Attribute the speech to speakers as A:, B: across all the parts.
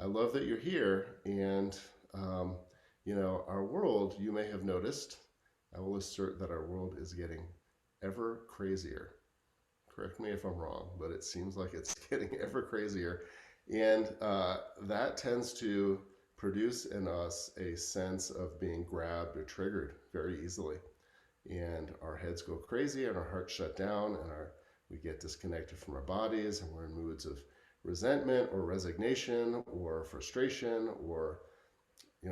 A: I love that you're here. And, um, our world, you may have noticed, I will assert that our world is getting ever crazier. Correct me if I'm wrong, but it seems like it's getting ever crazier. And that tends to produce in us a sense of being grabbed or triggered very easily. And our heads go crazy and our hearts shut down and we get disconnected from our bodies and we're in moods of resentment or resignation or frustration or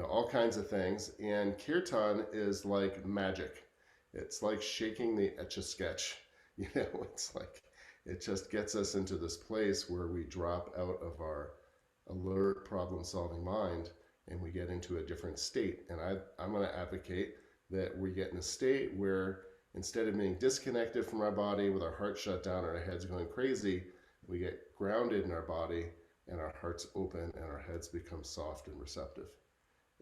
A: all kinds of things. And kirtan is like magic. It's like shaking the etch a sketch. It's like it just gets us into this place where we drop out of our alert problem solving mind and we get into a different state. And I'm going to advocate that we get in a state where instead of being disconnected from our body with our heart shut down and our heads going crazy, we get grounded in our body and our hearts open and our heads become soft and receptive.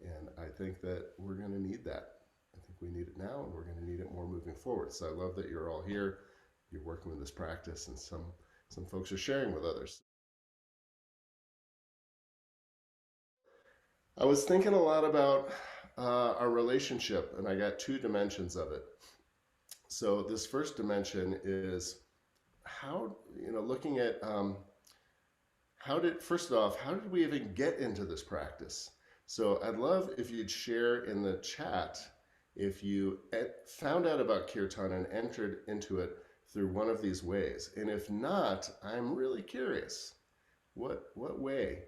A: And I think that we're going to need that. I think we need it now and we're going to need it more moving forward. So I love that you're all here. You're working with this practice and some folks are sharing with others. I was thinking a lot about our relationship, and I got two dimensions of it. So this first dimension is how, looking at first off, how did we even get into this practice? So I'd love if you'd share in the chat if you found out about kirtan and entered into it through one of these ways. And if not, I'm really curious. What way?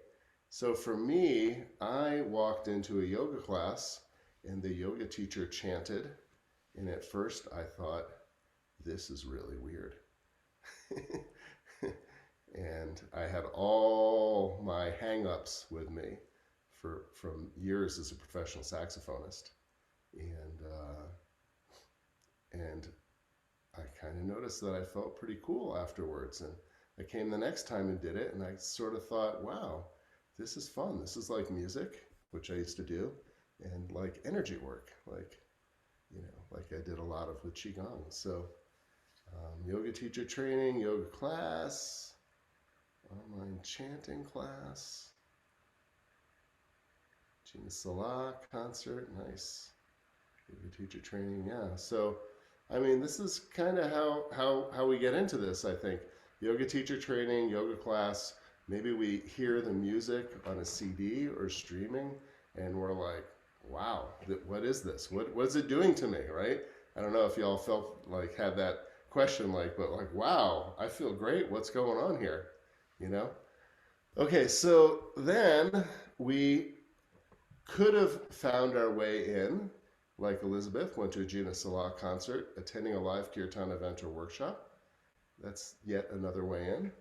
A: So for me, I walked into a yoga class and the yoga teacher chanted. And at first I thought, this is really weird. And I had all my hang-ups with me from years as a professional saxophonist. And I kind of noticed that I felt pretty cool afterwards. And I came the next time and did it, and I sort of thought, wow, this is fun. This is like music, which I used to do, and like energy work, like I did a lot of with Qigong. So yoga teacher training, yoga class, online chanting class, Gina Salah concert, nice. Yoga teacher training, yeah. So, I mean, this is kind of how we get into this, I think. Yoga teacher training, yoga class, maybe we hear the music on a CD or streaming, and we're like, wow, what is this? What is it doing to me, right? I don't know if y'all felt like had that question, but like, wow, I feel great. What's going on here? You know? Okay, so then we could have found our way in, like Elizabeth, went to a Gina Salah concert, attending a live kirtan event or workshop. That's yet another way in.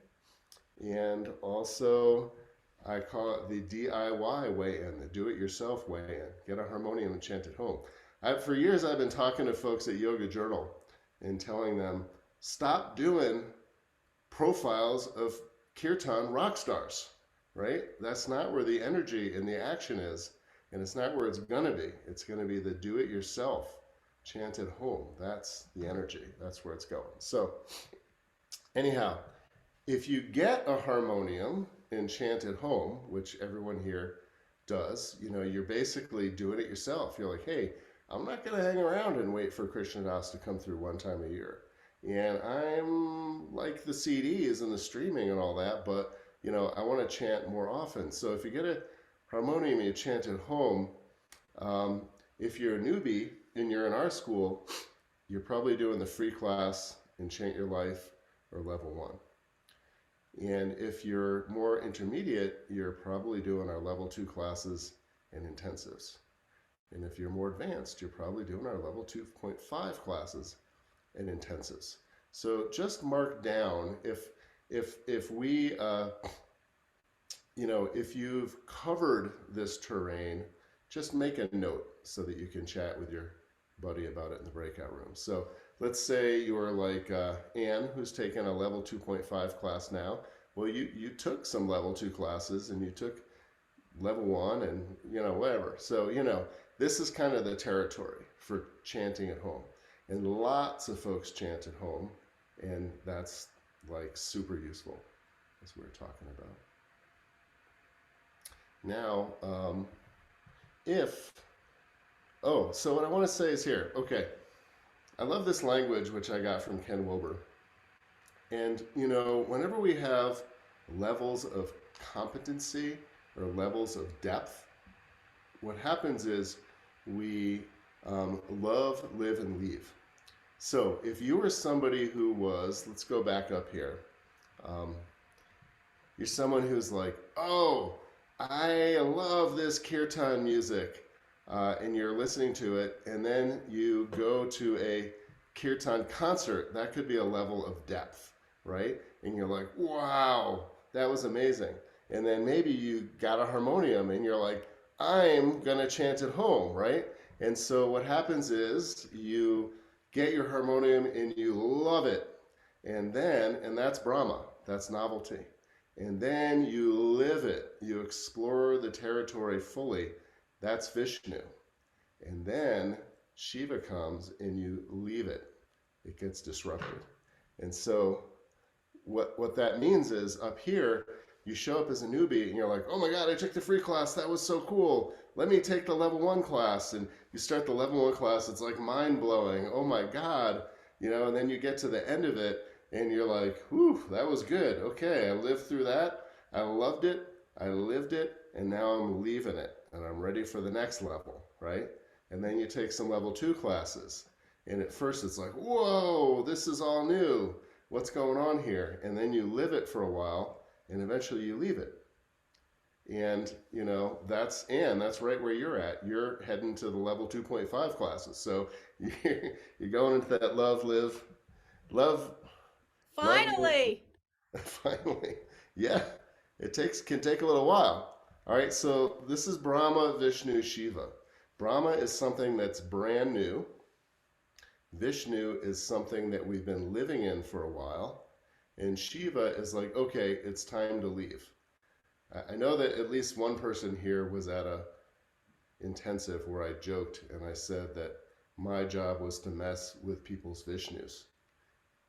A: And also, I call it the DIY way in, the do-it-yourself way in. Get a harmonium and chant at home. For years, I've been talking to folks at Yoga Journal and telling them, stop doing profiles of kirtan rock stars, right? That's not where the energy and the action is, and it's not where it's going to be. It's going to be the do-it-yourself, chant at home. That's the energy. That's where it's going. So anyhow, if you get a harmonium and chant at home, which everyone here does, you're basically doing it yourself. You're like, hey, I'm not going to hang around and wait for Krishna Das to come through one time a year. And I'm like the CDs and the streaming and all that, but I want to chant more often. So if you get a harmonium and you chant at home, if you're a newbie and you're in our school, you're probably doing the free class in Chant Your Life or level 1. And if you're more intermediate, you're probably doing our level 2 classes and intensives. And if you're more advanced, you're probably doing our level 2.5 classes and intensives. So just mark down if we if you've covered this terrain, just make a note so that you can chat with your buddy about it in the breakout room. So let's say you're like Anne, who's taken a level 2.5 class now. Well, you took some level 2 classes and you took level 1 and whatever. So this is kind of the territory for chanting at home. And lots of folks chant at home, and that's like super useful, as we were talking about. Now, if, oh, so what I want to say is here, okay, I love this language which I got from Ken Wilber. And, whenever we have levels of competency or levels of depth, what happens is we love, live, and leave. So if you were somebody who was, let's go back up here. Um, you're someone who's like, oh, I love this kirtan music, and you're listening to it, and then you go to a kirtan concert. That could be a level of depth, right? And you're like, wow, that was amazing. And then maybe you got a harmonium, and you're like, I'm gonna chant at home, right? And so what happens is you get your harmonium and you love it, and that's Brahma, that's novelty. And then you live it, you explore the territory fully, that's Vishnu. And then Shiva comes and you leave it, it gets disrupted. And so what that means is up here, you show up as a newbie and you're like, oh my God, I took the free class. That was so cool. Let me take the level one class. And you start the level one class. It's like mind blowing. Oh my God. And then you get to the end of it and you're like, whew, that was good. Okay. I lived through that. I loved it. I lived it. And now I'm leaving it and I'm ready for the next level. Right. And then you take some level two classes. And at first it's like, whoa, this is all new. What's going on here? And then you live it for a while and eventually you leave it. And that's right where you're at. You're heading to the level 2.5 classes. So you're going into that love, love,
B: Finally.
A: finally. Yeah, can take a little while. All right, so this is Brahma, Vishnu, Shiva. Brahma is something that's brand new. Vishnu is something that we've been living in for a while. And Shiva is like, okay, it's time to leave. I know that at least one person here was at a intensive where I joked and I said that my job was to mess with people's Vishnus.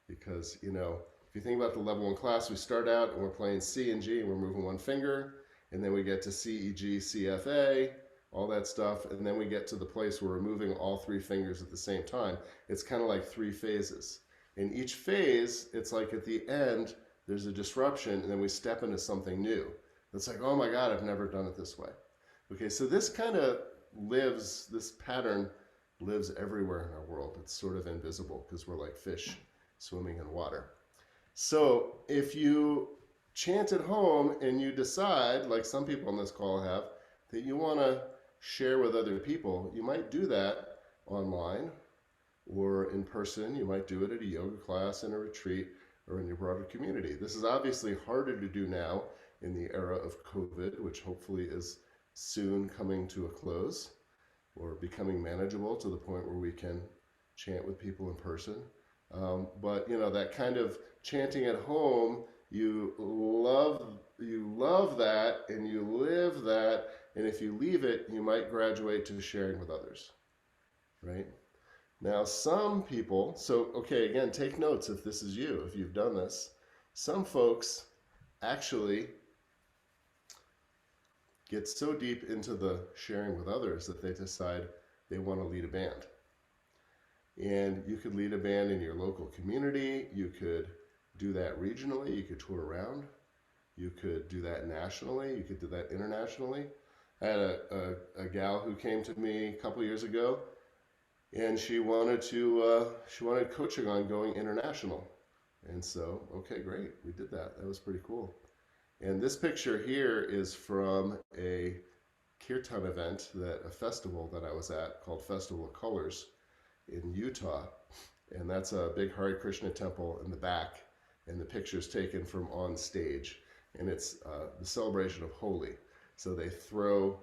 A: Because, if you think about the level one class, we start out and we're playing C and G and we're moving one finger, and then we get to C, E, G, C, F, A, all that stuff, and then we get to the place where we're moving all three fingers at the same time. It's kind of like three phases. In each phase, it's like at the end, there's a disruption, and then we step into something new. It's like, oh my God, I've never done it this way. Okay, so this pattern lives everywhere in our world. It's sort of invisible because we're like fish swimming in water. So if you chant at home and you decide, like some people on this call have, that you want to share with other people, you might do that online or in person. You might do it at a yoga class, in a retreat, or in your broader community. This is obviously harder to do now in the era of COVID, which hopefully is soon coming to a close or becoming manageable to the point where we can chant with people in person. But that kind of chanting at home, you love that and you live that, and if you leave it, you might graduate to sharing with others, right? Now, some people, so okay, again, take notes if this is you, if you've done this. Some folks actually get so deep into the sharing with others that they decide they want to lead a band. And you could lead a band in your local community. You could do that regionally. You could tour around. You could do that nationally. You could do that internationally. I had a gal who came to me a couple years ago, and she wanted coaching on going international. And so, okay, great, we did that. That was pretty cool. And this picture here is from a Kirtan event, a festival that I was at called Festival of Colors in Utah. And that's a big Hare Krishna temple in the back. And the picture's taken from on stage. And it's the celebration of Holi. So they throw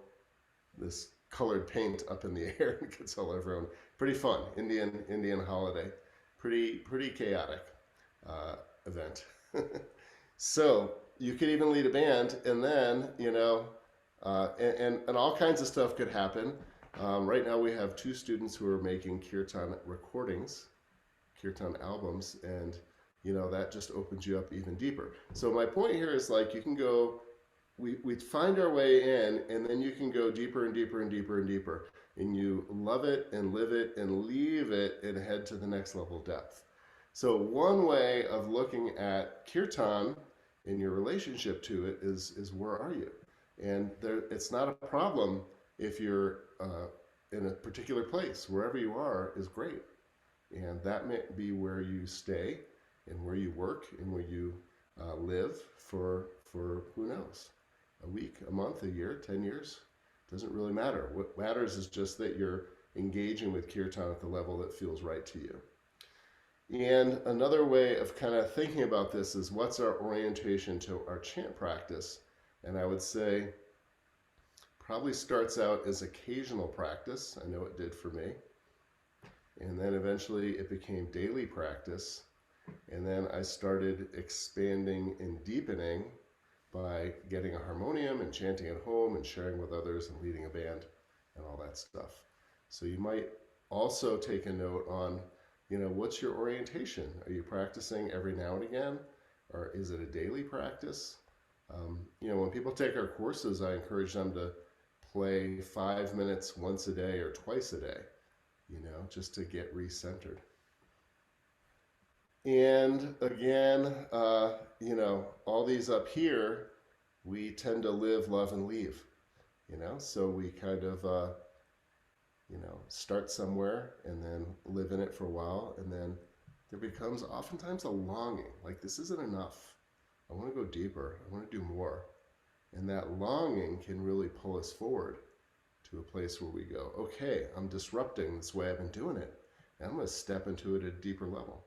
A: this colored paint up in the air and it gets all over everyone. Pretty fun, Indian holiday. Pretty chaotic event. So you could even lead a band, and then and all kinds of stuff could happen. Right now we have two students who are making kirtan recordings, kirtan albums, and that just opens you up even deeper. So my point here is, like, you can go we find our way in, and then you can go deeper and deeper and deeper and deeper, and you love it and live it and leave it and head to the next level of depth. So one way of looking at kirtan in your relationship to it is where are you? And there, it's not a problem if you're in a particular place. Wherever you are is great, and that may be where you stay, and where you work, and where you live for who knows, a week, a month, a year, 10 years. Doesn't really matter. What matters is just that you're engaging with kirtan at the level that feels right to you. And another way of kind of thinking about this is what's our orientation to our chant practice? And I would say probably starts out as occasional practice. I know it did for me. And then eventually it became daily practice. And then I started expanding and deepening by getting a harmonium and chanting at home and sharing with others and leading a band and all that stuff. So you might also take a note on, what's your orientation? Are you practicing every now and again? Or is it a daily practice? When people take our courses, I encourage them to play 5 minutes once a day or twice a day, just to get recentered. And again, all these up here, we tend to live, love, and leave, so we kind of, start somewhere and then live in it for a while. And then there becomes oftentimes a longing, like this isn't enough. I want to go deeper. I want to do more. And that longing can really pull us forward to a place where we go, okay, I'm disrupting this way I've been doing it, and I'm going to step into it at a deeper level.